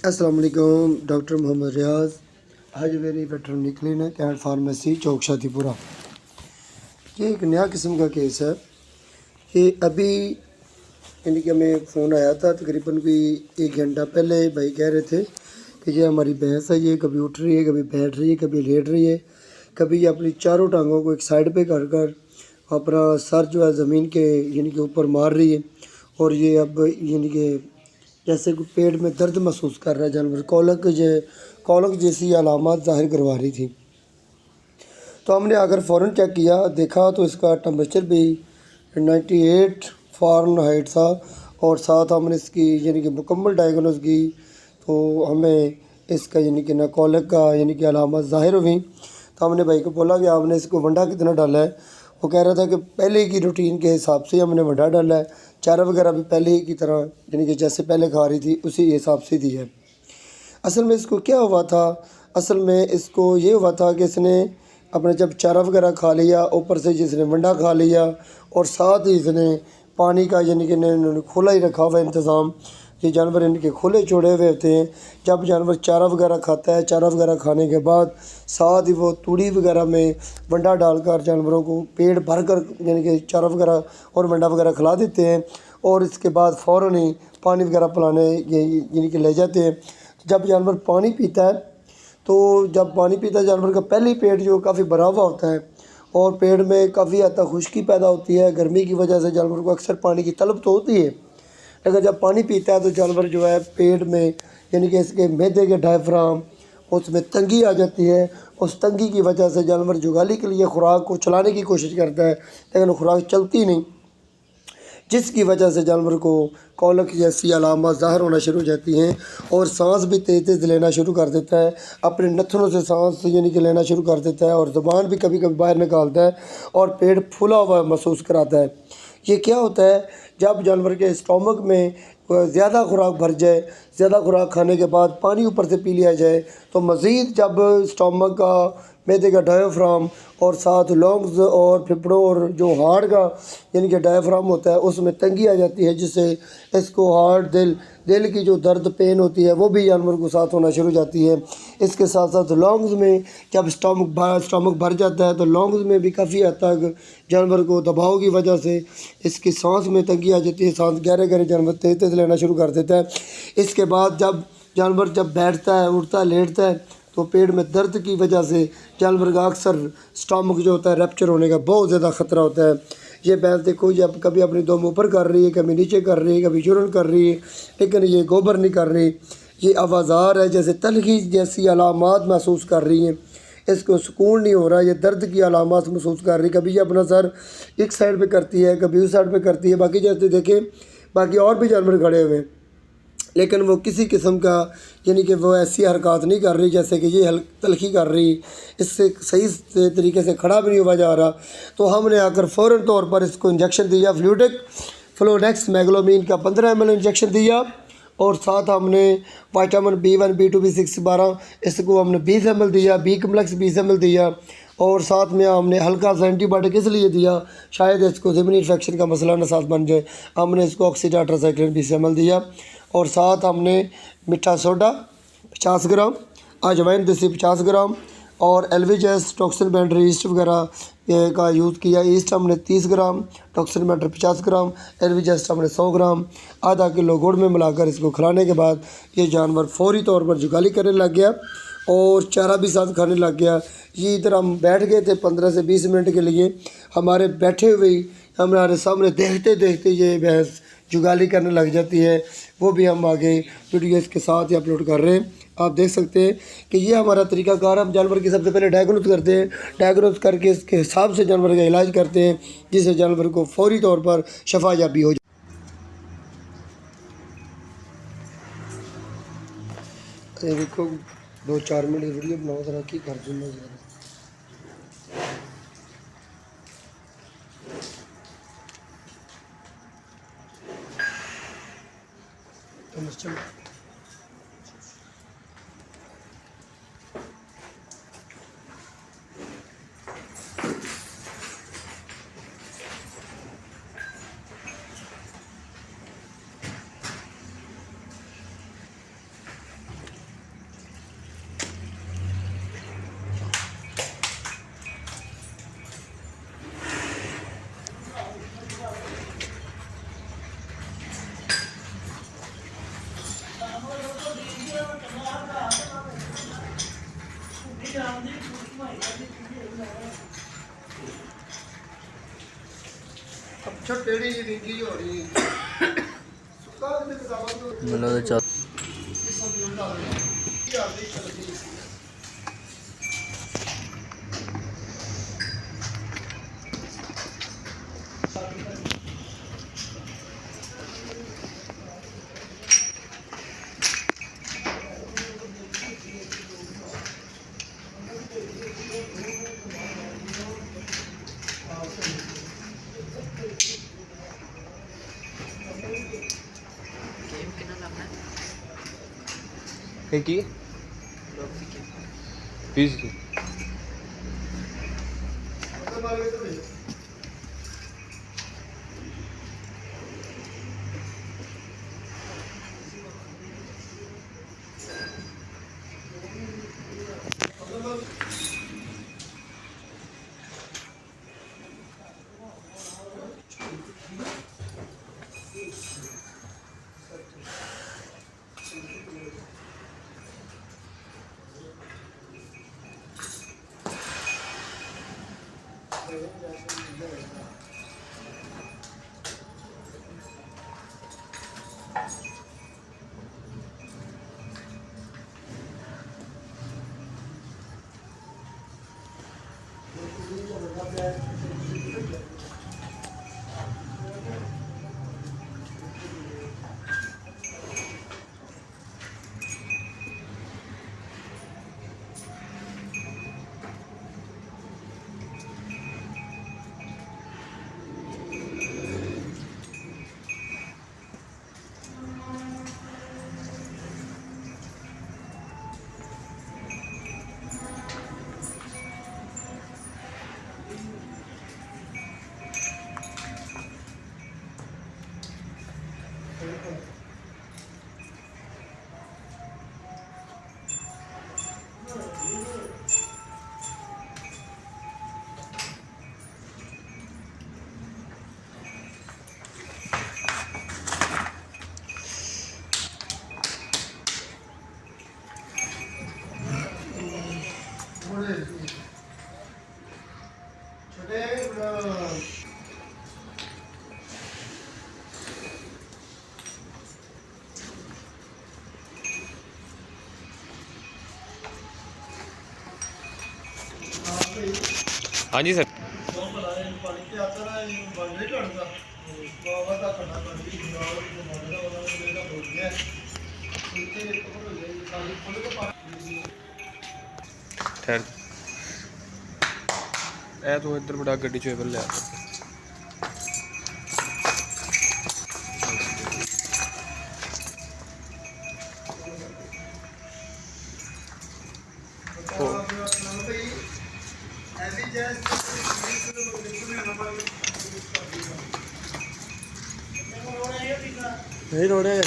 अस्सलाम वालेकुम। डॉक्टर मोहम्मद रियाज, हज very veterinary clinic and pharmacy, Chowk Shadipura. ये एक नया किस्म का केस है। ये अभी यानी कि हमें फ़ोन आया था तकरीबन कोई 1 घंटा पहले। भाई कह रहे थे कि ये हमारी भैंस है, ये कभी उठ रही है, कभी बैठ रही है, कभी लेट रही है, कभी ये अपनी चारों टांगों को एक साइड पे कर कर अपना सर जो है ज़मीन के यानी कि ऊपर मार रही है। और ये अब यानी कि जैसे कि पेट में दर्द महसूस कर रहा है जानवर, कॉलक जैसी अलामत ज़ाहिर करवा रही थी। तो हमने अगर फ़ौरन चेक किया, देखा तो इसका टेम्परेचर भी 98 फ़ारेनहाइट था और साथ हमने इसकी यानी कि मुकम्मल डायग्नोस की तो हमें इसका यानी कि ना कॉलक का यानी कि अलामत ज़ाहिर हुई। तो हमने भाई को बोला कि आपने इसको वंडा कितना डाला है। वो कह रहा था कि पहले की रूटीन के हिसाब से हमने वंडा डाला है, चारा वगैरह भी पहले ही की तरह यानी कि जैसे पहले खा रही थी उसी हिसाब से दी है। असल में इसको क्या हुआ था, असल में इसको ये हुआ था कि इसने अपने जब चारा वगैरह खा लिया, ऊपर से जिसने वंडा खा लिया और साथ ही इसने पानी का यानी कि इन्होंने खुला ही रखा हुआ इंतज़ाम। ये जानवर इनके खुले छोड़े हुए होते हैं। जब जानवर चारा वगैरह खाता है, चारा वगैरह खाने के बाद साथ ही वो तूड़ी वगैरह में वंडा डालकर जानवरों को पेट भर कर यानी कि चारा वगैरह और वंडा वगैरह खिला देते हैं और इसके बाद फ़ौरन ही पानी वगैरह पिलाने यानी कि ले जाते हैं। जब जानवर पानी पीता है तो जब पानी पीता है जानवर का पहले ही पेट जो काफ़ी भरा हुआ होता है और पेट में काफ़ी हद तक खुश्की पैदा होती है। गर्मी की वजह से जानवर को अक्सर पानी की तलब तो होती है, लेकिन जब पानी पीता है तो जानवर जो है पेट में यानी कि इसके मैदे के डायफ्राम उसमें तंगी आ जाती है। उस तंगी की वजह से जानवर जुगाली के लिए खुराक को चलाने की कोशिश करता है, लेकिन खुराक चलती नहीं, जिसकी वजह से जानवर को कॉलक जैसी अलामत ज़ाहिर होना शुरू हो जाती हैं और सांस भी तेज़ तेज़ लेना शुरू कर देता है। अपने नथनों से सांस यानी कि लेना शुरू कर देता है और ज़ुबान भी कभी कभी बाहर निकालता है और पेट फूला हुआ महसूस कराता है। ये क्या होता है, जब जानवर के स्टोमक में ज़्यादा खुराक भर जाए, ज़्यादा खुराक खाने के बाद पानी ऊपर से पी लिया जाए तो मज़ीद जब स्टोमक का मैदे का डायफ्राम और साथ लॉन्ग्स और फेफड़ों और जो हार्ट का यानी कि डायफ्राम होता है उसमें तंगी आ जाती है, जिससे इसको हार्ट दिल की जो दर्द पेन होती है वो भी जानवर को साथ होना शुरू हो जाती है। इसके साथ साथ लॉन्ग्स में जब स्टोमक भर जाता है तो लॉन्ग्स में भी काफ़ी हद तक जानवर को दबाव की वजह से इसकी सांस में तंगी आ जाती है, सांस गहरे गहरे जानवर तेज़ तेज़ लेना शुरू कर देता है। इसके बाद जब जानवर बैठता है, उठता है, लेटता है तो पेट में दर्द की वजह से जानवर का अक्सर स्टमक जो होता है रैप्चर होने का बहुत ज़्यादा ख़तरा होता है। ये भैंस देखो, ये कभी अपनी दम ऊपर कर रही है, कभी नीचे कर रही है, कभी चूरन कर रही है, लेकिन ये गोबर नहीं कर रही। ये आवाज़ार है, जैसे तलखी जैसी अलामात महसूस कर रही हैं, इसको सुकून नहीं हो रहा, ये दर्द की अलामात महसूस कर रही। कभी ये अपना सर एक साइड पे करती है, कभी उस साइड पे करती है। बाकी जैसे देखें बाकी और भी जानवर खड़े हुए हैं, लेकिन वो किसी किस्म का यानी कि वो ऐसी हरकत नहीं कर रही जैसे कि ये तलखी कर रही, इससे सही तरीके से खड़ा भी नहीं हुआ जा रहा। तो हमने आकर फ़ौरन तौर पर इसको इंजेक्शन दिया, फ्लोडेक्स मैग्लोमीन का 15 ml इंजेक्शन दिया और साथ हमने विटामिन B1 B2 B6 12 इसको हमने 20 ml दिया, बी कम्प्लेक्स 20 ml दिया और साथ में हमने हल्का सा एंटीबायोटिक इसलिए दिया शायद इसको ज़मीनी इन्फेक्शन का मसला ना साथ बन जाए। हमने इसको ऑक्सीडाइट्रासाइक्लिन 20 ml दिया और साथ हमने मीठा सोडा 50 ग्राम, अजवाइन देसी 50 ग्राम और एलवीजेस टॉक्सिन बैंडरी ईस्ट वगैरह का यूज़ किया। ईस्ट हमने 30 ग्राम, टॉक्सिन बैंडरी 50 ग्राम, एलवीजेस हमने 100 ग्राम, आधा किलो गुड़ में मिलाकर इसको खिलाने के बाद ये जानवर फौरी तौर पर जुगाली करने लग गया और चारा भी साथ खाने लग गया। ये इधर हम बैठ गए थे 15 से 20 मिनट के लिए, हमारे बैठे हुए ही हमारे सामने देखते देखते ये भैंस जुगाली करने लग जाती है। वो भी हम आगे वीडियो इसके साथ ही अपलोड कर रहे हैं। आप देख सकते हैं कि ये हमारा तरीकाकार, हम जानवर की सबसे पहले डायग्नोस करते हैं, डायग्नोस करके इसके हिसाब से जानवर का इलाज करते हैं जिससे जानवर को फौरी तौर पर शफा याबी हो जाए। ये देखो 2-4 मिनट की वीडियो बनाओ जरा की कर दूँगा ज़रा। ਅੱਛਾ ਟੇੜੀ ਜਿਹੀ ਰਿੰਗੀ ਹੋ ਰਹੀ ਸੁੱਕਾ ਤੇ ਕਿਤਾਬਾਂ ਤੋਂ ਮੈਨੂੰ ਤਾਂ ਚੱਲ ਸੰਤੁਲਨ ਲਾ ਦੇਣਾ ਕੀ ਆਉਂਦੀ ਚੱਲਦੀ ਕੀ ਪੀਸ ਕੀ ਮਤਲਬ ਆ ਗਿਆ ਤੇ ਹਾਂਜੀ ਸਰ ਪਾਣੀ ਤੇ ਆਤਾ ਨਾ ਬਣ ਨਹੀਂ ਢੜਦਾ ਬਾਬਾ ਦਾ ਖੜਾ ਕਰ ਵੀ ਜਨਾਬ ਨੂੰ ਮੰਨਦਾ ਉਹਨਾਂ ਨੂੰ ਇਹਦਾ ਹੋ ਗਿਆ ਇੱਥੇ ਇੱਕ ਹੋ ਗਿਆ ਸਾਡੀ ਫੁੱਲ ਤੋਂ ਪਾਣੀ ਠਹਿਰ ਇਹ ਤੂੰ ਇੱਧਰ ਬੜਾ ਗੱਡੀ ਚੋਂ ਇਹ ਲਿਆ ਨਹੀਂ ਰੋੜਿਆ